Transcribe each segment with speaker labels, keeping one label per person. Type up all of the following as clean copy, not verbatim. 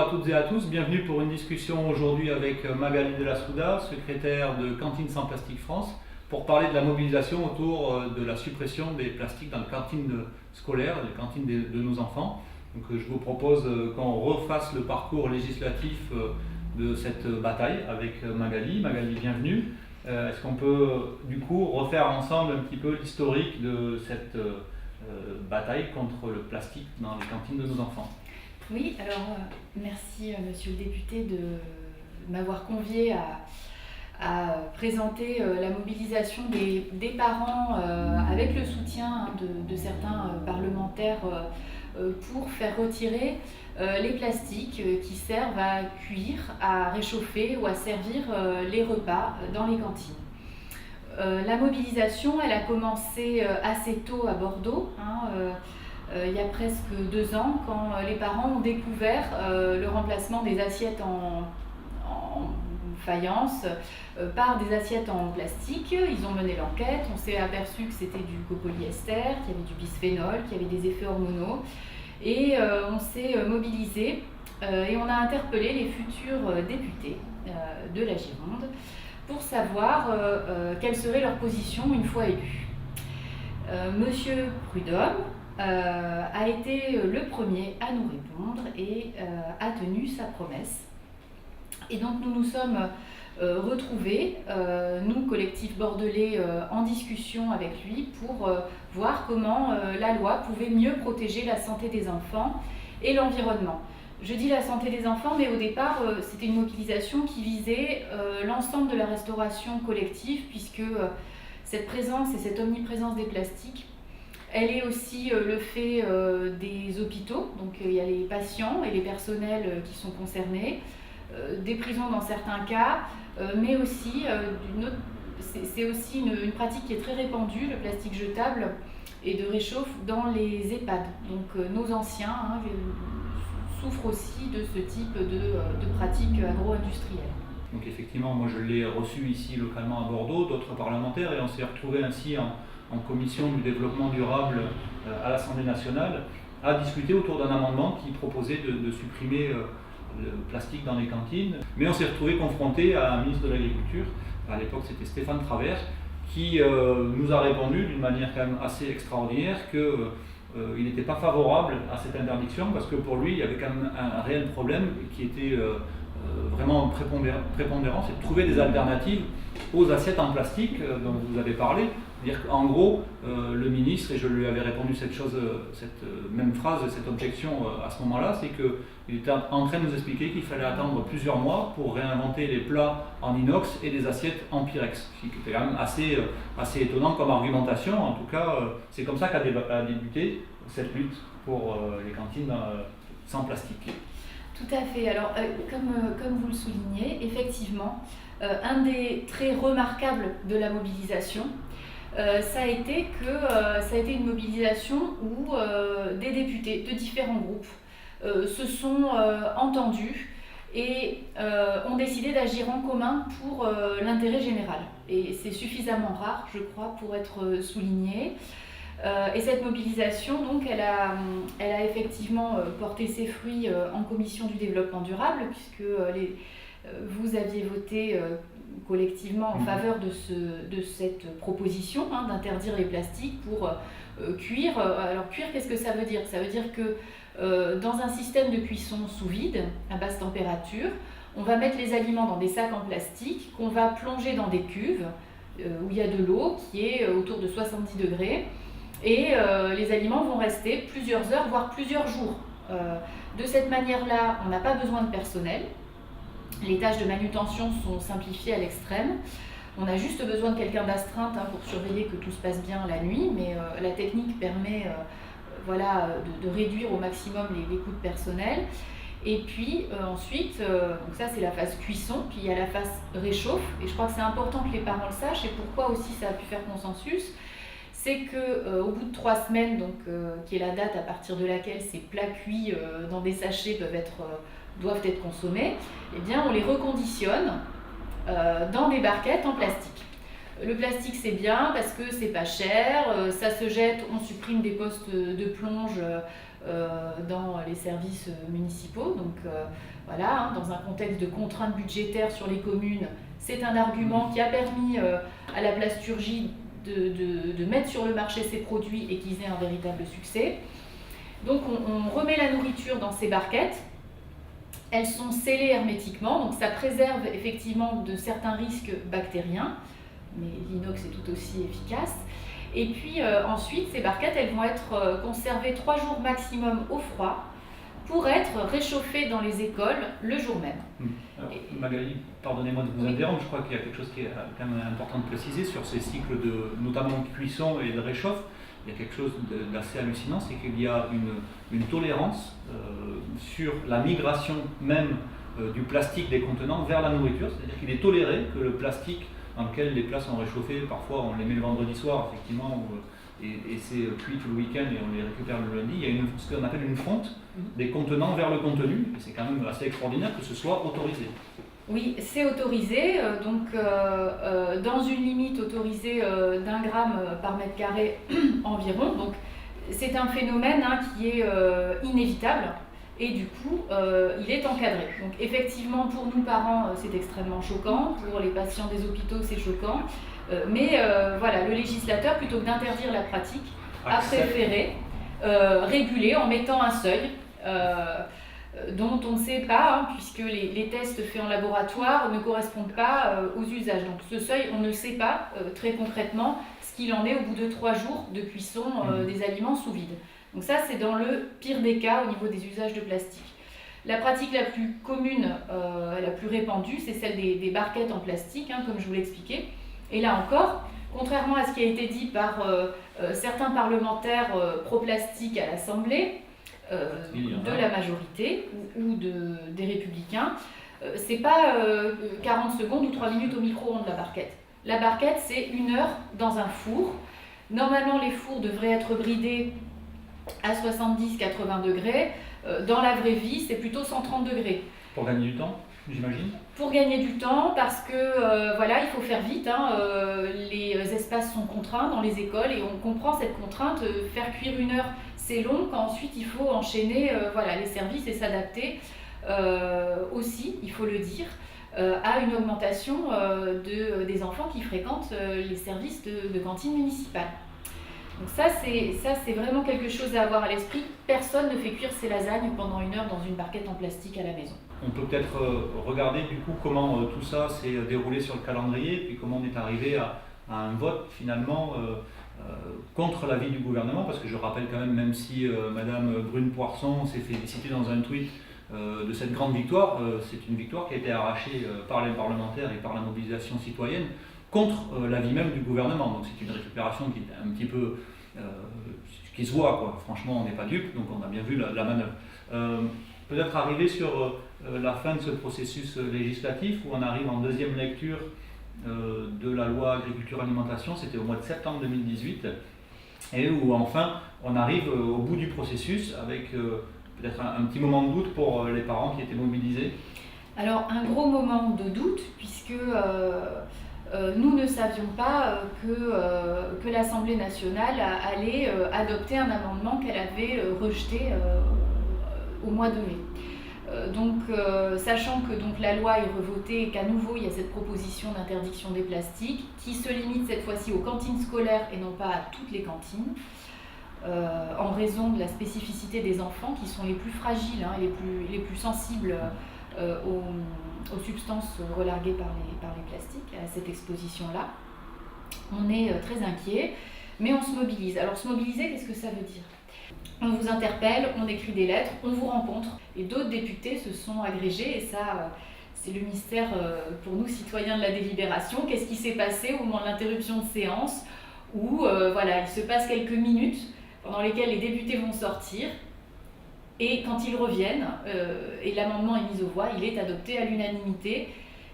Speaker 1: à toutes et à tous, bienvenue pour une discussion aujourd'hui avec Magali de la Souda, secrétaire de Cantine sans plastique France, pour parler de la mobilisation autour de la suppression des plastiques dans les cantines scolaires, les cantines de nos enfants. Donc, je vous propose qu'on refasse le parcours législatif de cette bataille avec Magali. Magali, bienvenue. Est-ce qu'on peut du coup refaire ensemble un petit peu l'historique de cette bataille contre le plastique dans les cantines de nos enfants?
Speaker 2: Oui, alors merci monsieur le député de m'avoir convié à présenter la mobilisation des parents avec le soutien de certains parlementaires pour faire retirer les plastiques qui servent à cuire, à réchauffer ou à servir les repas dans les cantines. La mobilisation, elle a commencé assez tôt à Bordeaux, il y a presque 2 ans, quand les parents ont découvert le remplacement des assiettes en faïence par des assiettes en plastique. Ils ont mené l'enquête, on s'est aperçu que c'était du copolyester, qu'il y avait du bisphénol, qu'il y avait des effets hormonaux, et on s'est mobilisé et on a interpellé les futurs députés de la Gironde pour savoir quelle serait leur position une fois élus. Monsieur Prudhomme a été le premier à nous répondre et a tenu sa promesse. Et donc nous nous sommes retrouvés, nous, collectif bordelais, en discussion avec lui pour voir comment la loi pouvait mieux protéger la santé des enfants et l'environnement. Je dis la santé des enfants, mais au départ, c'était une mobilisation qui visait l'ensemble de la restauration collective, puisque cette présence et cette omniprésence des plastiques, elle est aussi le fait des hôpitaux, donc il y a les patients et les personnels qui sont concernés, des prisons dans certains cas, mais aussi, c'est aussi une pratique qui est très répandue, le plastique jetable et de réchauffe dans les EHPAD. Donc nos anciens souffrent aussi de ce type de pratiques agro-industrielles.
Speaker 1: Donc effectivement, moi je l'ai reçu ici localement à Bordeaux, d'autres parlementaires, et on s'est retrouvés ainsi en commission du développement durable à l'Assemblée nationale à discuter autour d'un amendement qui proposait de supprimer le plastique dans les cantines. Mais on s'est retrouvé confronté à un ministre de l'Agriculture, à l'époque c'était Stéphane Travers, qui nous a répondu d'une manière quand même assez extraordinaire qu'il n'était pas favorable à cette interdiction parce que pour lui il y avait quand même un réel problème qui était vraiment prépondérant, c'est de trouver des alternatives aux assiettes en plastique dont vous avez parlé. C'est-à-dire qu'en gros, le ministre, et je lui avais répondu cette même phrase, cette objection à ce moment-là, c'est qu'il était en train de nous expliquer qu'il fallait attendre plusieurs mois pour réinventer les plats en inox et les assiettes en pyrex, ce qui était quand même assez étonnant comme argumentation. En tout cas, c'est comme ça qu'a débuté cette lutte pour les cantines sans plastique.
Speaker 2: Tout à fait. Alors, comme vous le soulignez, effectivement, un des traits remarquables de la mobilisation, ça a été une mobilisation où des députés de différents groupes se sont entendus et ont décidé d'agir en commun pour l'intérêt général. Et c'est suffisamment rare, je crois, pour être souligné. Et cette mobilisation, donc, elle a effectivement porté ses fruits en commission du développement durable, puisque vous aviez voté collectivement en faveur de cette proposition d'interdire les plastiques pour cuire. Alors cuire, qu'est-ce que ça veut dire? Ça veut dire que dans un système de cuisson sous vide, à basse température, on va mettre les aliments dans des sacs en plastique qu'on va plonger dans des cuves où il y a de l'eau qui est autour de 70 degrés. Et les aliments vont rester plusieurs heures, voire plusieurs jours. De cette manière-là, on n'a pas besoin de personnel. Les tâches de manutention sont simplifiées à l'extrême. On a juste besoin de quelqu'un d'astreinte pour surveiller que tout se passe bien la nuit, mais la technique permet de réduire au maximum les coûts de personnel. Et puis ensuite, donc ça c'est la phase cuisson, puis il y a la phase réchauffe. Et je crois que c'est important que les parents le sachent, et pourquoi aussi ça a pu faire consensus. C'est qu'au bout de 3 semaines, qui est la date à partir de laquelle ces plats cuits dans des sachets doivent être consommés, eh bien on les reconditionne dans des barquettes en plastique. Le plastique c'est bien parce que c'est pas cher, ça se jette, on supprime des postes de plonge dans les services municipaux. Donc voilà, dans un contexte de contraintes budgétaires sur les communes, c'est un argument qui a permis à la plasturgie de mettre sur le marché ces produits et qu'ils aient un véritable succès. Donc on remet la nourriture dans ces barquettes. Elles sont scellées hermétiquement, donc ça préserve effectivement de certains risques bactériens, mais l'inox est tout aussi efficace. Et puis ensuite, ces barquettes, elles vont être conservées 3 jours maximum au froid pour être réchauffées dans les écoles le jour même.
Speaker 1: Alors, Magali, pardonnez-moi de vous interrompre, je crois qu'il y a quelque chose qui est quand même important de préciser sur ces cycles notamment de cuisson et de réchauffe. Il y a quelque chose d'assez hallucinant, c'est qu'il y a une tolérance sur la migration même du plastique des contenants vers la nourriture, c'est-à-dire qu'il est toléré que le plastique dans lequel les plats sont réchauffés, parfois on les met le vendredi soir effectivement, et c'est cuit tout le week-end et on les récupère le lundi, il y a ce qu'on appelle une fonte des contenants vers le contenu, et c'est quand même assez extraordinaire que ce soit autorisé.
Speaker 2: Oui, c'est autorisé, donc dans une limite autorisée d'1 gramme par mètre carré environ. Donc c'est un phénomène qui est inévitable et du coup il est encadré. Donc effectivement pour nous parents c'est extrêmement choquant, pour les patients des hôpitaux c'est choquant, mais voilà, le législateur plutôt que d'interdire la pratique a préféré réguler en mettant un seuil. Dont on ne sait pas, puisque les tests faits en laboratoire ne correspondent pas aux usages. Donc ce seuil, on ne sait pas très concrètement ce qu'il en est au bout de 3 jours de cuisson des aliments sous vide. Donc ça, c'est dans le pire des cas au niveau des usages de plastique. La pratique la plus commune, la plus répandue, c'est celle des barquettes en plastique, comme je vous l'expliquais. Et là encore, contrairement à ce qui a été dit par certains parlementaires pro-plastique à l'Assemblée, de la majorité ou des Républicains, c'est pas 40 secondes ou 3 minutes au micro-ondes la barquette. La barquette, c'est 1 heure dans un four. Normalement, les fours devraient être bridés à 70-80 degrés. Dans la vraie vie, c'est plutôt 130 degrés.
Speaker 1: Pour gagner du temps, j'imagine.
Speaker 2: Pour gagner du temps, parce que voilà, il faut faire vite. Les espaces sont contraints dans les écoles et on comprend cette contrainte. Faire cuire 1 heure, c'est long, quand ensuite il faut enchaîner les services et s'adapter aussi, il faut le dire, à une augmentation des enfants qui fréquentent les services de cantine municipale. Donc ça c'est vraiment quelque chose à avoir à l'esprit. Personne ne fait cuire ses lasagnes pendant 1 heure dans une barquette en plastique à la maison.
Speaker 1: On peut peut-être regarder du coup comment tout ça s'est déroulé sur le calendrier, puis comment on est arrivé à un vote finalement contre l'avis du gouvernement, parce que je rappelle quand même si Madame Brune-Poirson s'est félicitée dans un tweet de cette grande victoire, c'est une victoire qui a été arrachée par les parlementaires et par la mobilisation citoyenne contre l'avis même du gouvernement. Donc c'est une récupération qui est un petit peu qui se voit, quoi. Franchement on n'est pas dupe, donc on a bien vu la manœuvre. Peut-être arriver sur la fin de ce processus législatif où on arrive en 2e lecture de la loi agriculture-alimentation, c'était au mois de septembre 2018, et où enfin on arrive au bout du processus avec peut-être un petit moment de doute pour les parents qui étaient mobilisés.
Speaker 2: Alors un gros moment de doute puisque nous ne savions pas que l'Assemblée nationale allait adopter un amendement qu'elle avait rejeté au mois de mai. Sachant que la loi est revotée et qu'à nouveau il y a cette proposition d'interdiction des plastiques qui se limite cette fois-ci aux cantines scolaires et non pas à toutes les cantines, en raison de la spécificité des enfants qui sont les plus fragiles et les plus sensibles aux substances relarguées par les plastiques, à cette exposition-là. On est très inquiet, mais on se mobilise. Alors se mobiliser, qu'est-ce que ça veut dire ? On vous interpelle, on écrit des lettres, on vous rencontre. Et d'autres députés se sont agrégés, et ça, c'est le mystère pour nous, citoyens de la délibération. Qu'est-ce qui s'est passé au moment de l'interruption de séance où il se passe quelques minutes pendant lesquelles les députés vont sortir, et quand ils reviennent, et l'amendement est mis aux voix, il est adopté à l'unanimité.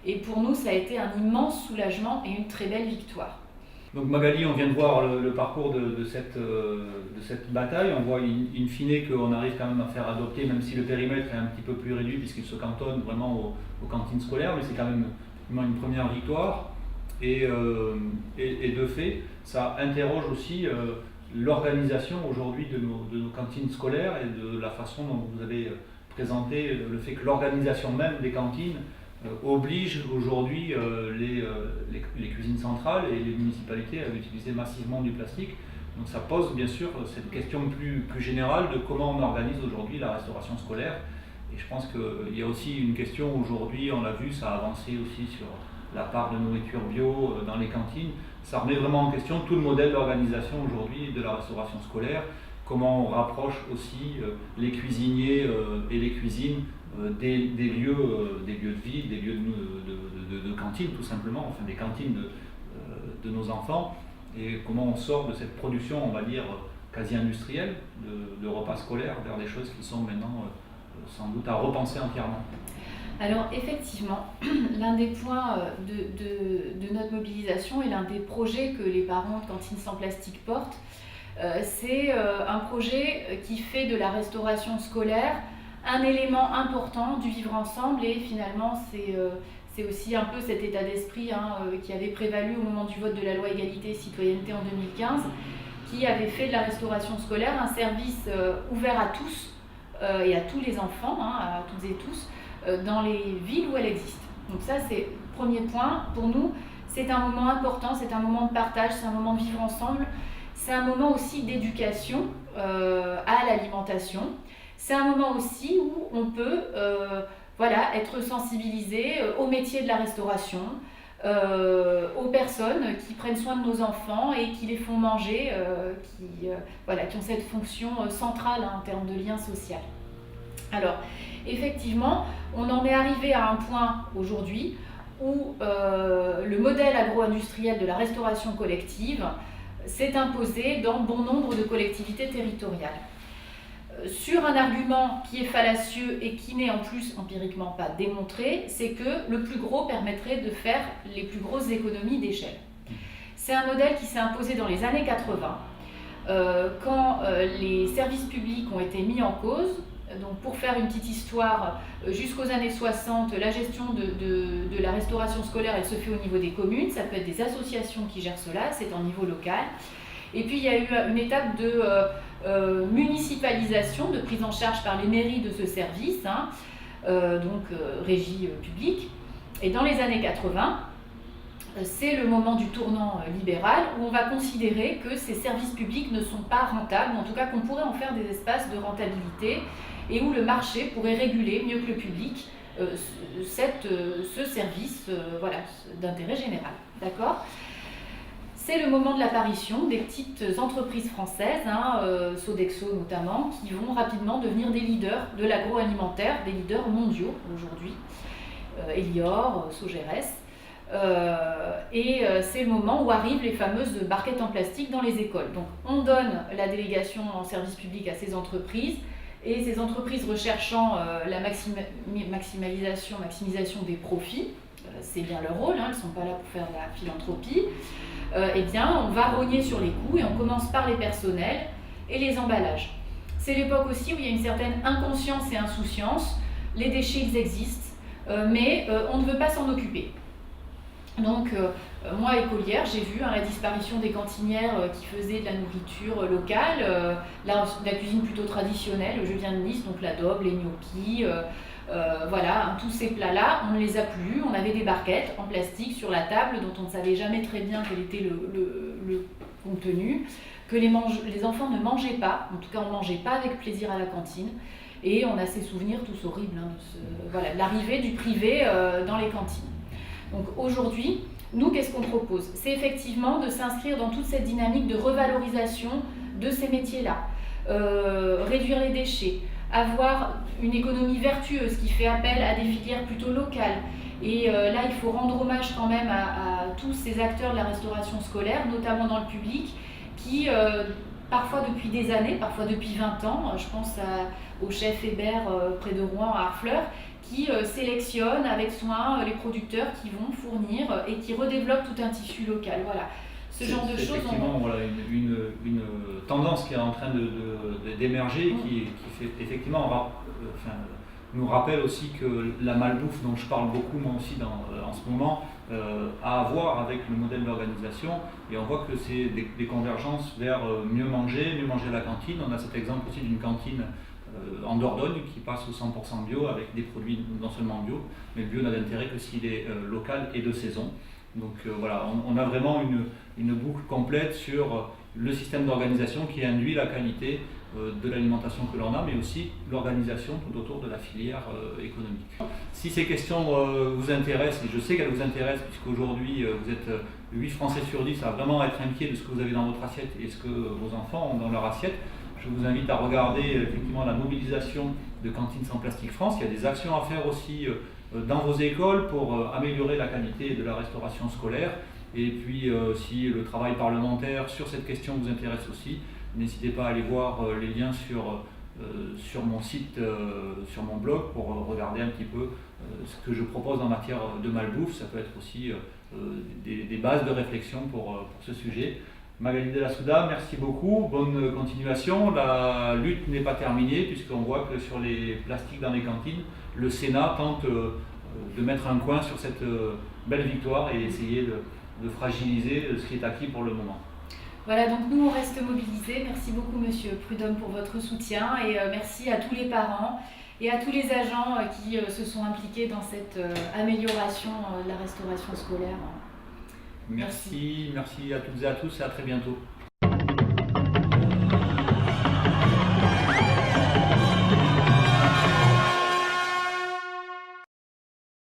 Speaker 2: Et pour nous, ça a été un immense soulagement et une très belle victoire.
Speaker 1: Donc Magali, on vient de voir le parcours de cette bataille. On voit in fine qu'on arrive quand même à faire adopter, même si le périmètre est un petit peu plus réduit puisqu'il se cantonne vraiment aux cantines scolaires, mais c'est quand même une première victoire. Et fait, ça interroge aussi l'organisation aujourd'hui de nos cantines scolaires et de la façon dont vous avez présenté le fait que l'organisation même des cantines oblige aujourd'hui les cuisines centrales et les municipalités à utiliser massivement du plastique. Donc ça pose bien sûr cette question plus générale de comment on organise aujourd'hui la restauration scolaire. Et je pense qu'il y a aussi une question aujourd'hui, on l'a vu, ça a avancé aussi sur la part de nourriture bio dans les cantines. Ça remet vraiment en question tout le modèle d'organisation aujourd'hui de la restauration scolaire, comment on rapproche aussi les cuisiniers et les cuisines des lieux de vie, des lieux de cantine tout simplement, enfin des cantines de nos enfants, et comment on sort de cette production, on va dire, quasi industrielle de repas scolaires vers des choses qui sont maintenant sans doute à repenser entièrement.
Speaker 2: Alors effectivement, l'un des points de notre mobilisation et l'un des projets que les parents de Cantines sans plastique portent, c'est un projet qui fait de la restauration scolaire un élément important du vivre ensemble, et finalement c'est aussi un peu cet état d'esprit qui avait prévalu au moment du vote de la loi égalité et citoyenneté en 2015, qui avait fait de la restauration scolaire un service ouvert à tous et à tous les enfants, à toutes et tous, dans les villes où elle existe. Donc ça, c'est le premier point. Pour nous, c'est un moment important, c'est un moment de partage, c'est un moment de vivre ensemble, c'est un moment aussi d'éducation à l'alimentation. C'est un moment aussi où on peut être sensibilisé au métier de la restauration, aux personnes qui prennent soin de nos enfants et qui les font manger, qui ont cette fonction centrale en termes de lien social. Alors, effectivement, on en est arrivé à un point aujourd'hui où le modèle agro-industriel de la restauration collective s'est imposé dans bon nombre de collectivités territoriales. Sur un argument qui est fallacieux et qui n'est en plus empiriquement pas démontré, c'est que le plus gros permettrait de faire les plus grosses économies d'échelle. C'est un modèle qui s'est imposé dans les années 80, quand les services publics ont été mis en cause. Donc pour faire une petite histoire, jusqu'aux années 60, la gestion de la restauration scolaire, elle se fait au niveau des communes, ça peut être des associations qui gèrent cela, c'est en niveau local. Et puis il y a eu une étape de municipalisation, de prise en charge par les mairies de ce service, régie publique. Et dans les années 80, c'est le moment du tournant libéral où on va considérer que ces services publics ne sont pas rentables, en tout cas qu'on pourrait en faire des espaces de rentabilité et où le marché pourrait réguler mieux que le public ce service d'intérêt général. D'accord ? C'est le moment de l'apparition des petites entreprises françaises, Sodexo notamment, qui vont rapidement devenir des leaders de l'agroalimentaire, des leaders mondiaux aujourd'hui, Elior, Sogeres. C'est le moment où arrivent les fameuses barquettes en plastique dans les écoles. Donc on donne la délégation en service public à ces entreprises, et ces entreprises recherchant la maximisation des profits, c'est bien leur rôle, elles ne sont pas là pour faire de la philanthropie, on va rogner sur les coûts et on commence par les personnels et les emballages. C'est l'époque aussi où il y a une certaine inconscience et insouciance, les déchets ils existent, mais on ne veut pas s'en occuper. Donc moi, écolière, j'ai vu la disparition des cantinières qui faisaient de la nourriture locale, la cuisine plutôt traditionnelle, je viens de Nice, donc l'adobe, les gnocchis, tous ces plats-là, on ne les a plus. On avait des barquettes en plastique sur la table dont on ne savait jamais très bien quel était le contenu, que les enfants ne mangeaient pas, en tout cas on ne mangeait pas avec plaisir à la cantine. Et on a ces souvenirs tous horribles de l'arrivée du privé dans les cantines. Donc aujourd'hui, nous, qu'est-ce qu'on propose ? C'est effectivement de s'inscrire dans toute cette dynamique de revalorisation de ces métiers-là, réduire les déchets, avoir une économie vertueuse qui fait appel à des filières plutôt locales. Et là, il faut rendre hommage quand même à tous ces acteurs de la restauration scolaire, notamment dans le public, qui, parfois depuis des années, parfois depuis 20 ans, je pense au chef Hébert près de Rouen, à Harfleur, qui sélectionne avec soin les producteurs qui vont fournir et qui redéveloppent tout un tissu local. Voilà. Ce genre de choses.
Speaker 1: Effectivement, une tendance qui est en train d'émerger, qui fait effectivement nous rappelle aussi que la malbouffe, dont je parle beaucoup moi aussi en ce moment, à avoir avec le modèle d'organisation, et on voit que c'est des convergences vers mieux manger à la cantine. On a cet exemple aussi d'une cantine en Dordogne qui passe au 100% bio avec des produits non seulement bio, mais le bio n'a d'intérêt que s'il est local et de saison. Donc voilà, on a vraiment une boucle complète sur le système d'organisation qui induit la qualité de l'alimentation que l'on a, mais aussi l'organisation tout autour de la filière économique. Si ces questions vous intéressent, et je sais qu'elles vous intéressent, puisqu'aujourd'hui vous êtes 8 Français sur 10 à vraiment être inquiets de ce que vous avez dans votre assiette et ce que vos enfants ont dans leur assiette, je vous invite à regarder effectivement la mobilisation de Cantine sans plastique France. Il y a des actions à faire aussi dans vos écoles pour améliorer la qualité de la restauration scolaire. Et puis si le travail parlementaire sur cette question vous intéresse aussi, n'hésitez pas à aller voir les liens sur mon site, sur mon blog, pour regarder un petit peu ce que je propose en matière de malbouffe. Ça peut être aussi des bases de réflexion pour ce sujet. Magali Della Souda, merci beaucoup, bonne continuation. La lutte n'est pas terminée, puisqu'on voit que sur les plastiques dans les cantines, le Sénat tente de mettre un coin sur cette belle victoire et essayer de fragiliser ce qui est acquis pour le moment.
Speaker 2: Voilà, donc nous on reste mobilisés. Merci beaucoup Monsieur Prudhomme pour votre soutien, et merci à tous les parents et à tous les agents qui se sont impliqués dans cette amélioration de la restauration scolaire.
Speaker 1: Merci à toutes et à tous, et à très bientôt.